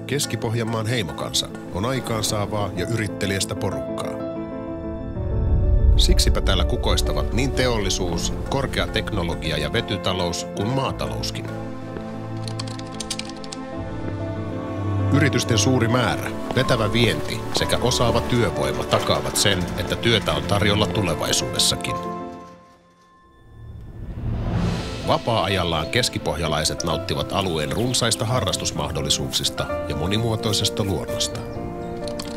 Keski-Pohjanmaan heimokansa on aikaansaavaa ja yritteliästä porukkaa. Siksipä täällä kukoistavat niin teollisuus, korkea teknologia ja vetytalous kuin maatalouskin. Yritysten suuri määrä, vetävä vienti sekä osaava työvoima takaavat sen, että työtä on tarjolla tulevaisuudessakin. Vapaa-ajallaan keskipohjalaiset nauttivat alueen runsaista harrastusmahdollisuuksista ja monimuotoisesta luonnosta.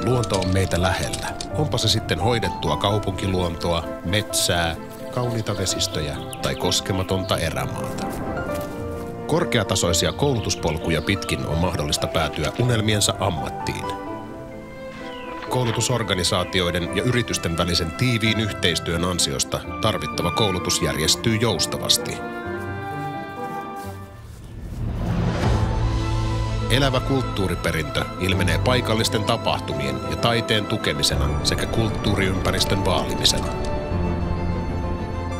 Luonto on meitä lähellä. Onpa se sitten hoidettua kaupunkiluontoa, metsää, kauniita vesistöjä tai koskematonta erämaata. Korkeatasoisia koulutuspolkuja pitkin on mahdollista päätyä unelmiensa ammattiin. Koulutusorganisaatioiden ja yritysten välisen tiiviin yhteistyön ansiosta tarvittava koulutus järjestyy joustavasti. Elävä kulttuuriperintö ilmenee paikallisten tapahtumien ja taiteen tukemisena sekä kulttuuriympäristön vaalimisena.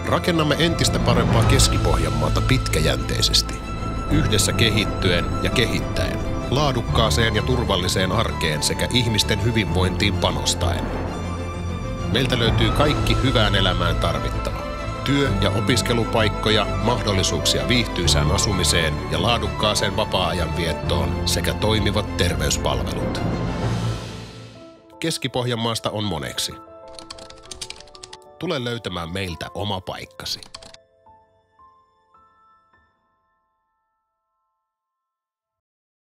Rakennamme entistä parempaa Keski-Pohjanmaata pitkäjänteisesti, yhdessä kehittyen ja kehittäen, laadukkaaseen ja turvalliseen arkeen sekä ihmisten hyvinvointiin panostaen. Meiltä löytyy kaikki hyvään elämään tarvittava. Työ- ja opiskelupaikkoja, mahdollisuuksia viihtyisään asumiseen ja laadukkaaseen vapaa-ajan viettoon sekä toimivat terveyspalvelut. Keski-Pohjanmaasta on moneksi. Tule löytämään meiltä oma paikkasi.